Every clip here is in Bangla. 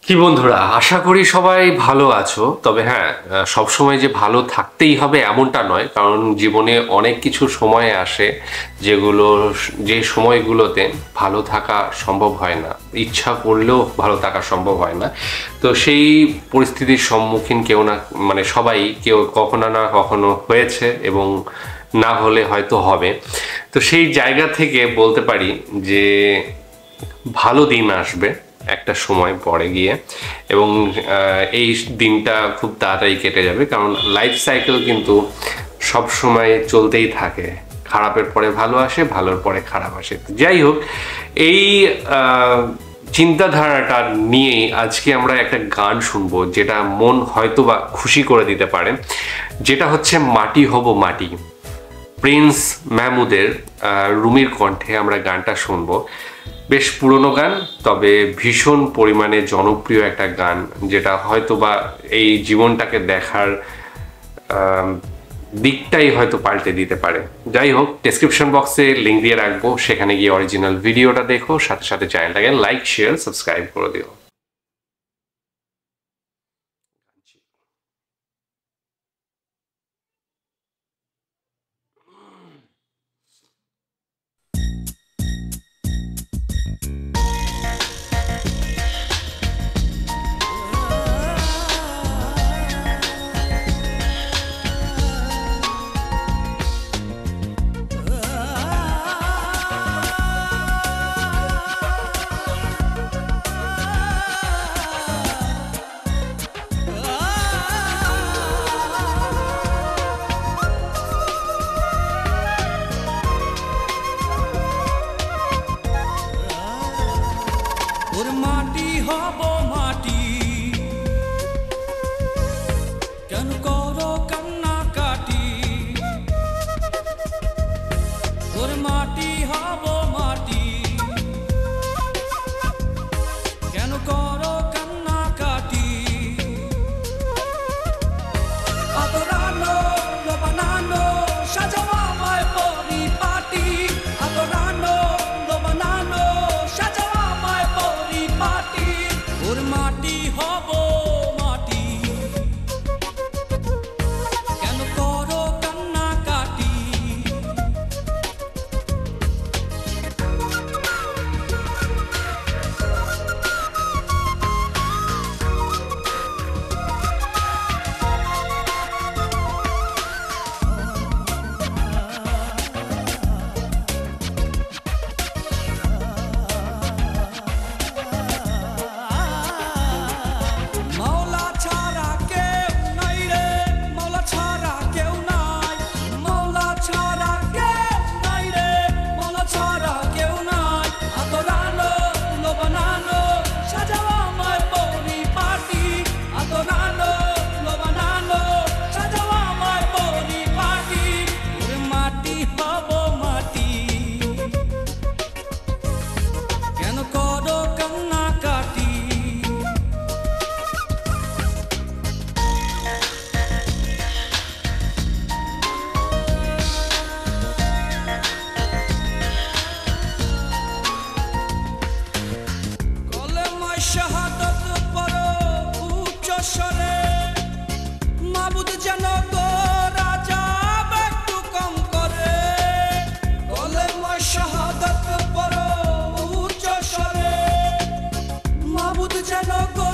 কি বন্ধুরা, আশা করি সবাই ভালো আছো। তবে হ্যাঁ, সবসময় যে ভালো থাকতেই হবে এমনটা নয়, কারণ জীবনে অনেক কিছু সময় আসে যে সময়গুলোতে ভালো থাকা সম্ভব হয় না, ইচ্ছা করলেও ভালো থাকা সম্ভব হয় না। তো সেই পরিস্থিতির সম্মুখীন কেউ না, মানে সবাই কেউ কখনো না কখনো হয়েছে এবং না হলে হয়তো হবে। তো সেই জায়গা থেকে বলতে পারি যে ভালো দিন আসবে একটা সময় পরে গিয়ে, এবং এই দিনটা খুব তাড়াতাড়ি কেটে যাবে, কারণ লাইফ সাইকেল কিন্তু সব সময় চলতেই থাকে। খারাপের পরে ভালো আসে, ভালোর পরে খারাপ আসে। যাই হোক, এই চিন্তাধারাটা নিয়েই আজকে আমরা একটা গান শুনবো, যেটা মন হয়তো বা খুশি করে দিতে পারে, যেটা হচ্ছে মাটি হব মাটি। প্রিন্স মাহমুদের রুমির কণ্ঠে আমরা গানটা শুনবো। বেশ পুরনো গান, তবে ভীষণ পরিমাণে জনপ্রিয় একটা গান, যেটা হয়তো বা এই জীবনটাকে দেখার দিকটাই হয়তো পাল্টে দিতে পারে। যাই হোক, ডেসক্রিপশন বক্সে লিঙ্ক দিয়ে রাখবো, সেখানে গিয়ে অরিজিনাল ভিডিওটা দেখো, সাথে সাথে চ্যানেলটাকে লাইক, শেয়ার, সাবস্ক্রাইব করে দিও। ওর মাটি হব মাটি, কেন করো কান্না কাটি? ওর মাটি হব মাটি, কেন করো কান্না কাটি? আদরানো বানানো সাজাও আমায় পরিপাটি, আদরানো বানানো সাজাও আমায় পরিপাটি। ওর মাটি হব মাটি, কেন করো কান্না কাটি? মাওলা ছাড়া কেউ নাই রে, মাওলা ছাড়া কেউ নাই, মাওলা ছাড়া কেউ নাই রে, মাওলা ছাড়া কেউ নাই। আদরানো বানানো সাজাও আমায় পরিপাটি, আদরানো বানানো সাজাও আমায় পরিপাটি। ওর মাটি হব মাটি, কেন করো কান্না কাটি? কলেমায় শাহাদাত পড়ো উচ্চ স্বরে, মাবুদ যেন গো রাজা একটু কম করে। কলেমায় শাহাদাত পড়ো উচ্চ স্বরে, মাবুদ যেন গো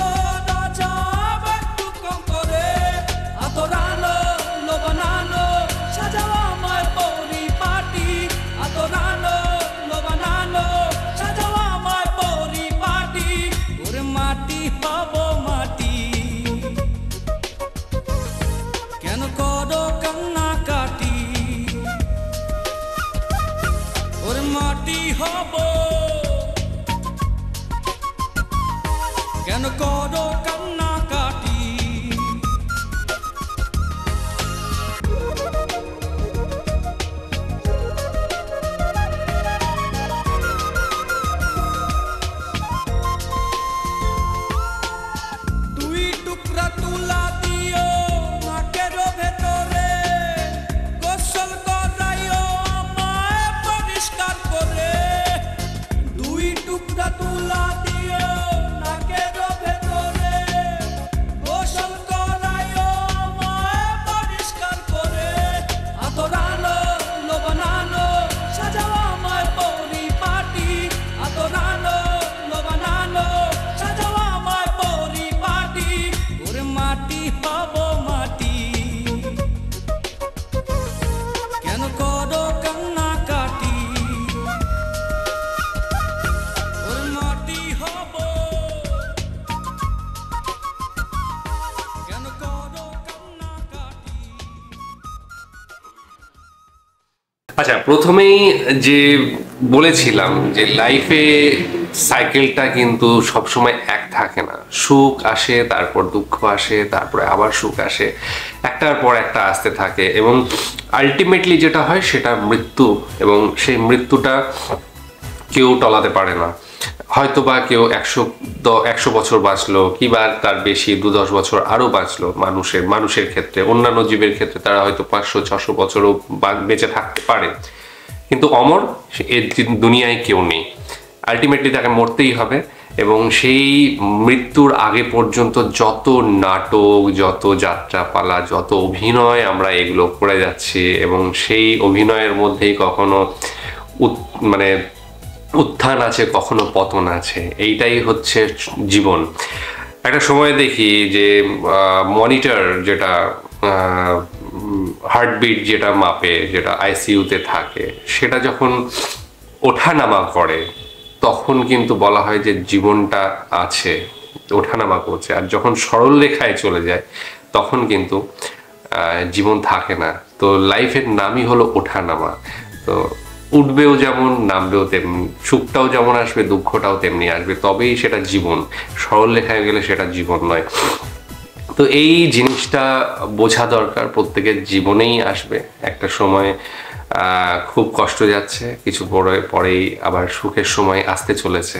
রাজা একটু কম করে। আদরানো বানানো সাজাও আমায় পরিপাটি, আদরানো বানানো সাজাও আমায় পরিপাটি। ওর মাটি হব মাটি, কেন করো কান্না কাটি? ওর মাটি হব, কেন করো কান্না কাটি? দুই টুকরা তুলা দিও নাকের ভেতরে, গোসল করাইও আমায় পরিষ্কার করে। দুই টুকরা তুলা দিও নাকের ভেতরে, আচ্ছা, প্রথমেই যে বলেছিলাম যে লাইফে সাইকেলটা কিন্তু সবসময় এক থাকে না। সুখ আসে, তারপর দুঃখ আসে, তারপরে আবার সুখ আসে, একটার পর একটা আসতে থাকে, এবং আলটিমেটলি যেটা হয় সেটা মৃত্যু। এবং সেই মৃত্যুটা কেউ টলাতে পারে না। হয়তো বা কেউ 100 বছর বাঁচলো, কিংবা তার বেশি 2-10 বছর আরো বাঁচলো। মানুষের ক্ষেত্রে, অন্যান্য জীবের ক্ষেত্রে তারা হয়তো 500-600 বছরও বেঁচে থাকতে পারে, কিন্তু অমর এ দুনিয়ায় কেউ নেই। আলটিমেটলি তাকে মরতেই হবে। এবং সেই মৃত্যুর আগে পর্যন্ত যত নাটক, যত যাত্রাপালা, যত অভিনয় আমরা এগুলো করে যাচ্ছি, এবং সেই অভিনয়ের মধ্যেই কখনো মানে উত্থান আছে, কখনো পতন আছে। এইটাই হচ্ছে জীবন। একটা সময় দেখি যে মনিটর, যেটা হার্টবিট যেটা মাপে, যেটা আইসিইউতে থাকে, সেটা যখন ওঠানামা করে তখন কিন্তু বলা হয় যে জীবনটা আছে, ওঠানামা করছে। আর যখন সরল রেখায় চলে যায় তখন কিন্তু জীবন থাকে না। তো লাইফের নামই হলো ওঠানামা। তো উঠবেও যেমন, নামবেও তেমনি, সুখটাও যেমন আসবে, দুঃখটাও তেমনি আসবে, তবেই সেটা জীবন। সরল রেখায় গেলে সেটা জীবন নয়। তো এই জিনিসটা বোঝা দরকার, প্রত্যেকের জীবনেই আসবে একটা সময় খুব কষ্ট যাচ্ছে, কিছু পরেই আবার সুখের সময় আসতে চলেছে।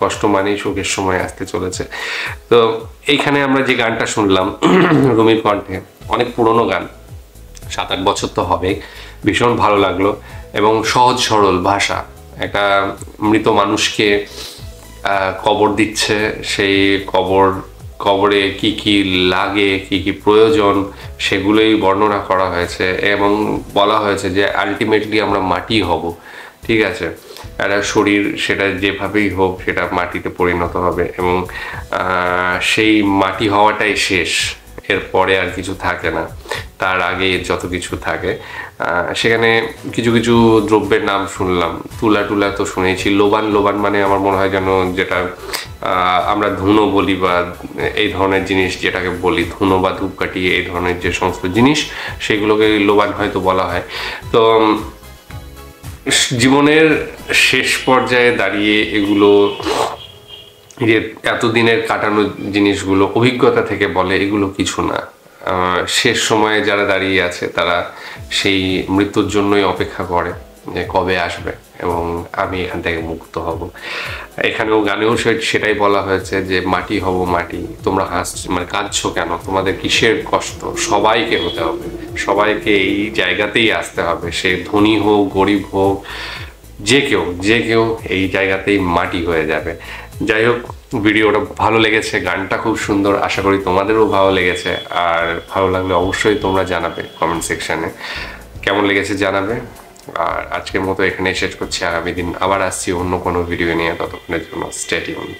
কষ্ট মানেই সুখের সময় আসতে চলেছে। তো এইখানে আমরা যে গানটা শুনলাম রুমির কণ্ঠে, অনেক পুরনো গান, 7-8 বছর তো হবে, ভীষণ ভালো লাগলো। এবং সহজ সরল ভাষা, একটা মৃত মানুষকে কবর দিচ্ছে, সেই কবরে কি কি লাগে, কি কি প্রয়োজন, সেগুলোই বর্ণনা করা হয়েছে। এবং বলা হয়েছে যে আলটিমেটলি আমরা মাটি হব, ঠিক আছে? একটা শরীর, সেটা যেভাবেই হোক সেটা মাটিতে পরিণত হবে, এবং সেই মাটি হওয়াটাই শেষ, এরপরে আর কিছু থাকে না। তার আগে যত কিছু থাকে, সেখানে কিছু কিছু দ্রব্যের নাম শুনলাম। তুলা তো শুনেছি। লোবান মানে আমার মনে হয় যেন যেটা আমরা ধুনো বলি, বা এই ধরনের জিনিস যেটাকে বলি, ধুনো বা ধূপকাঠি, এই ধরনের যে সমস্ত জিনিস, সেগুলোকে লোবান হয়তো বলা হয়। তো জীবনের শেষ পর্যায়ে দাঁড়িয়ে এগুলো, যে এতদিনের কাটানো জিনিসগুলো অভিজ্ঞতা থেকে বলে, এগুলো কিছু না। শেষ সময়ে যারা দাঁড়িয়ে আছে তারা সেই মৃত্যুর জন্যই অপেক্ষা করে যে কবে আসবে এবং আমি এখান থেকে মুক্ত হব। এখানেও গানেও সেটাই বলা হয়েছে যে মাটি হব মাটি, তোমরা মানে কাঁদছো কেন, তোমাদের কিসের কষ্ট, সবাইকে হতে হবে, সবাইকে এই জায়গাতেই আসতে হবে। সে ধনী হোক, গরিব হোক, যে কেউ এই জায়গাতেই মাটি হয়ে যাবে। যাই হোক, ভিডিওটা ভালো লেগেছে, গানটা খুব সুন্দর, আশা করি তোমাদেরও ভালো লেগেছে। আর ভালো লাগলে অবশ্যই তোমরা জানাবে কমেন্ট সেকশনে, কেমন লেগেছে জানাবে। আর আজকের মতো এখানে শেষ করছি, আগামী দিন আবার আসছি অন্য কোনো ভিডিও নিয়ে। ততক্ষণের জন্য স্টে টিউনড।